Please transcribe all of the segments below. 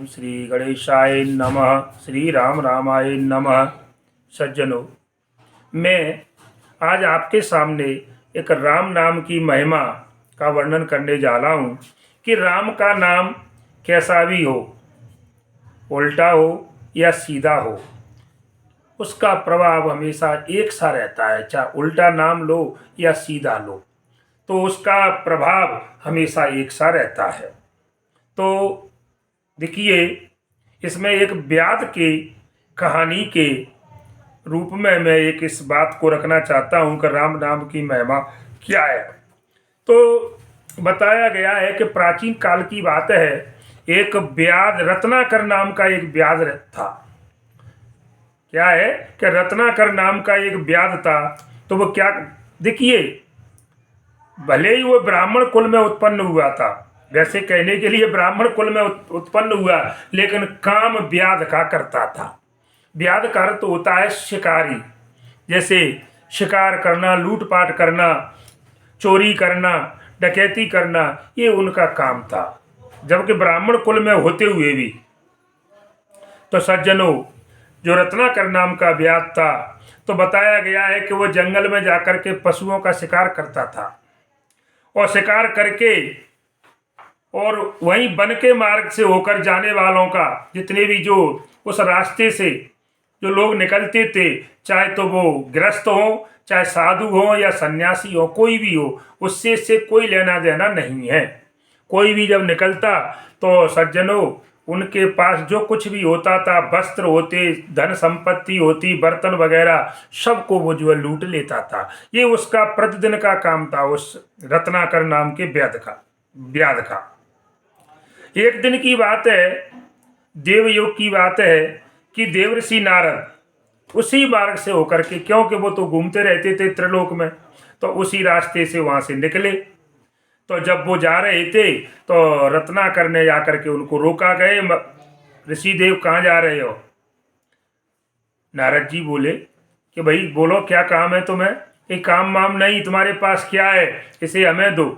ओम श्री गणेशाय नमः। श्री राम रामाय नमः। सज्जनों, मैं आज आपके सामने एक राम नाम की महिमा का वर्णन करने जा रहा हूँ कि राम का नाम कैसा भी हो, उल्टा हो या सीधा हो, उसका प्रभाव हमेशा एक सा रहता है। चाहे उल्टा नाम लो या सीधा लो, तो उसका प्रभाव हमेशा एक सा रहता है। तो देखिए, इसमें एक व्याध की कहानी के रूप में मैं एक इस बात को रखना चाहता हूँ कि राम नाम की महिमा क्या है। तो बताया गया है कि प्राचीन काल की बात है, एक व्याध रत्नाकर नाम का एक व्याध था। क्या है कि रत्नाकर नाम का एक व्याध था। तो वो क्या, देखिए, भले ही वो ब्राह्मण कुल में उत्पन्न हुआ था, वैसे कहने के लिए ब्राह्मण कुल में उत्पन्न हुआ, लेकिन काम व्याध का करता था। व्याध का अर्थ होता है शिकारी। जैसे शिकार करना, लूटपाट करना, चोरी करना, डकैती करना, ये उनका काम था, जबकि ब्राह्मण कुल में होते हुए भी। तो सज्जनों, जो रत्नाकर नाम का व्याध था, तो बताया गया है कि वो जंगल में जाकर के पशुओं का शिकार करता था, और शिकार करके और वहीं वन के मार्ग से होकर जाने वालों का, जितने भी जो उस रास्ते से जो लोग निकलते थे, चाहे तो वो गृहस्थ हो, चाहे साधु हो या सन्यासी हो, कोई भी हो, उससे कोई लेना देना नहीं है। कोई भी जब निकलता तो सज्जनों, उनके पास जो कुछ भी होता था, वस्त्र होते, धन संपत्ति होती, बर्तन वगैरह, सबको वो जो है लूट लेता था। ये उसका प्रतिदिन का काम था, उस रत्नाकर नाम के व्याध का। एक दिन की बात है, देवयोग की बात है कि देवर्षि नारद उसी मार्ग से होकर के, क्योंकि वो तो घूमते रहते थे त्रिलोक में, तो उसी रास्ते से वहां से निकले। तो जब वो जा रहे थे तो रत्नाकर ने जाकर के उनको रोका। गए, ऋषि देव कहाँ जा रहे हो? नारद जी बोले कि भाई बोलो, क्या काम है तुम्हें? ये काम वाम नहीं, तुम्हारे पास क्या है इसे हमें दो।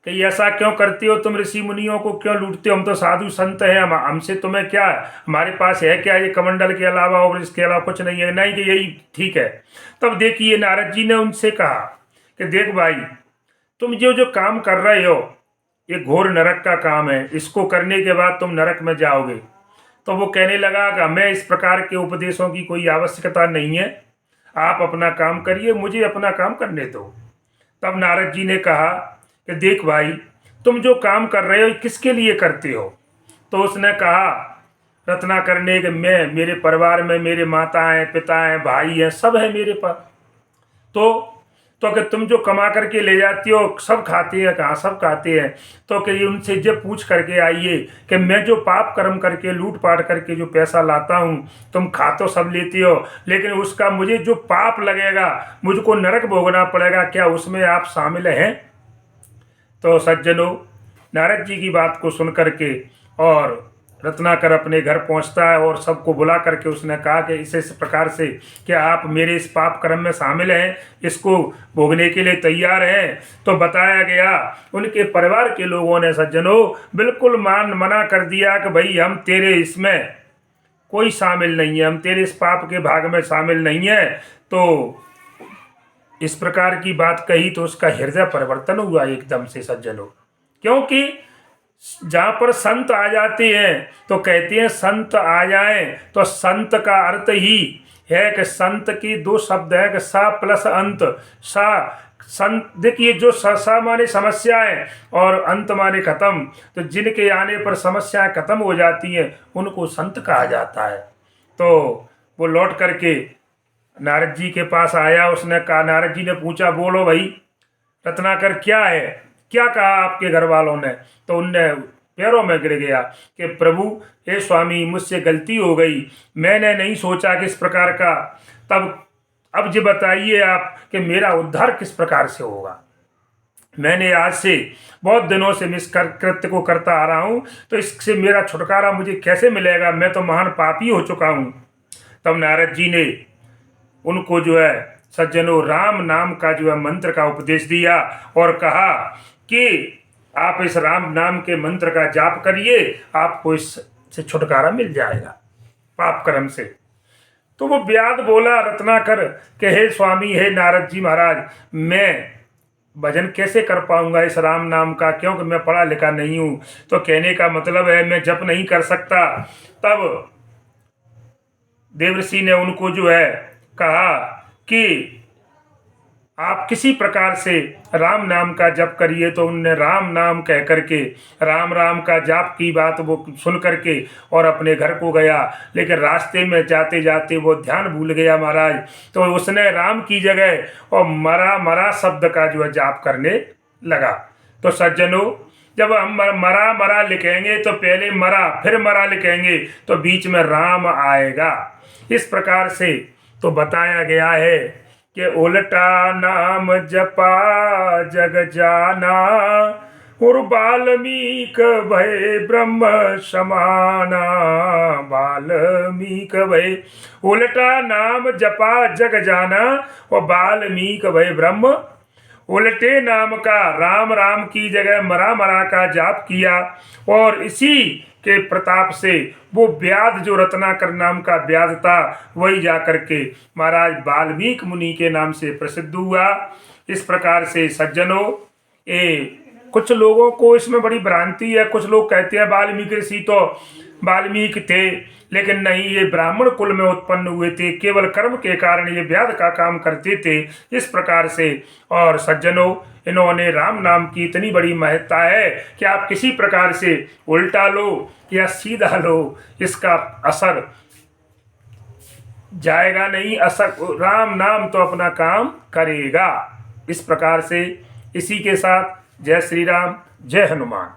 कि ऐसा क्यों करते हो तुम? ऋषि मुनियों को क्यों लूटते हो? हम तो साधु संत हैं, हमसे तुम्हें क्या है? हमारे पास है क्या ये कमंडल के अलावा, और इसके अलावा कुछ नहीं है? नहीं, कि यही ठीक है। तब देखिए, नारद जी ने उनसे कहा कि देख भाई, तुम जो काम कर रहे हो, ये घोर नरक का काम है, इसको करने के बाद तुम नरक में जाओगे। तो वो कहने लगा कि हमें इस प्रकार के उपदेशों की कोई आवश्यकता नहीं है, आप अपना काम करिए, मुझे अपना काम करने दो। तब नारद जी ने कहा कि देख भाई, तुम जो काम कर रहे हो किसके लिए करते हो? तो उसने कहा, रत्नाकर ने, कि मैं, मेरे परिवार में मेरे माता हैं, पिता हैं, भाई हैं, सब है मेरे पास। तो कि तुम जो कमा करके ले जाती हो, सब खाते हैं? कहाँ सब खाते हैं। तो कि उनसे जब पूछ करके आइए कि मैं जो पाप कर्म करके, लूट पाट करके जो पैसा लाता हूँ, तुम खा तो सब लेती हो, लेकिन उसका मुझे जो पाप लगेगा, मुझको नरक भोगना पड़ेगा, क्या उसमें आप शामिल हैं? तो सज्जनों, नारद जी की बात को सुन करके और रत्नाकर अपने घर पहुंचता है, और सबको बुला करके उसने कहा कि इस प्रकार से क्या आप मेरे इस पाप कर्म में शामिल हैं, इसको भोगने के लिए तैयार हैं? तो बताया गया, उनके परिवार के लोगों ने सज्जनों बिल्कुल मना कर दिया कि भाई हम तेरे इसमें कोई शामिल नहीं है, हम तेरे इस पाप के भाग में शामिल नहीं है। तो इस प्रकार की बात कही तो उसका हृदय परिवर्तन हुआ एकदम से सज्जनों। क्योंकि जहाँ पर संत आ जाते हैं तो कहते हैं संत आ जाएं, तो संत का अर्थ ही है कि संत की दो शब्द है कि सा प्लस अंत। सा संत, देखिए, जो सा माने समस्या है और अंत माने खत्म, तो जिनके आने पर समस्याएं खत्म हो जाती हैं उनको संत कहा जाता है। तो वो लौट करके नारद जी के पास आया। उसने कहा, नारद जी ने पूछा, बोलो भाई रत्नाकर, क्या है, क्या कहा आपके घर वालों ने? तो उनने पैरों में गिर गया कि प्रभु, हे स्वामी, मुझसे गलती हो गई, मैंने नहीं सोचा कि इस प्रकार का। तब अब जी बताइए आप कि मेरा उद्धार किस प्रकार से होगा? मैंने आज से बहुत दिनों से इस कृत्य को करता आ रहा हूँ, तो इससे मेरा छुटकारा मुझे कैसे मिलेगा? मैं तो महान पापी हो चुका हूँ। तब नारद जी ने उनको जो है सज्जनों राम नाम का जो है मंत्र का उपदेश दिया, और कहा कि आप इस राम नाम के मंत्र का जाप करिए, आपको इससे छुटकारा मिल जाएगा पाप कर्म से। तो वो व्याध बोला रत्नाकर कि हे स्वामी, हे नारद जी महाराज, मैं भजन कैसे कर पाऊंगा इस राम नाम का, क्योंकि मैं पढ़ा लिखा नहीं हूं। तो कहने का मतलब है मैं जप नहीं कर सकता। तब देवर्षि ने उनको जो है कहा कि आप किसी प्रकार से राम नाम का जप करिए। तो उनने राम नाम कह करके राम राम का जाप की बात वो सुन करके और अपने घर को गया। लेकिन रास्ते में जाते जाते वो ध्यान भूल गया महाराज। तो उसने राम की जगह और मरा मरा शब्द का जो है जाप करने लगा। तो सज्जनों, जब हम मरा मरा लिखेंगे तो पहले मरा फिर मरा लिखेंगे तो बीच में राम आएगा। इस प्रकार से तो बताया गया है कि उल्टा नाम जपा जग जाना, और वाल्मीक भय ब्रह्म समाना। वाल्मीक भय, उल्टा नाम जपा जग जाना और वाल्मीक भय ब्रह्म। उल्टे नाम का राम राम की जगह मरा मरा का जाप किया, और इसी के प्रताप से वो व्याध जो रत्नाकर नाम का व्याध था वही जाकर के महाराज वाल्मीकि मुनि के नाम से प्रसिद्ध हुआ। इस प्रकार से सज्जनों, कुछ लोगों को इसमें बड़ी भ्रांति है। कुछ लोग कहते हैं वाल्मीकि ऋषि तो वाल्मीकि थे, लेकिन नहीं, ये ब्राह्मण कुल में उत्पन्न हुए थे, केवल कर्म के कारण ये व्याध का काम करते थे। इस प्रकार से और सज्जनों, इन्होंने राम नाम की इतनी बड़ी महत्ता है कि आप किसी प्रकार से उल्टा लो या सीधा लो, इसका असर जाएगा नहीं। असर राम नाम तो अपना काम करेगा। इस प्रकार से इसी के साथ जय श्री राम, जय हनुमान।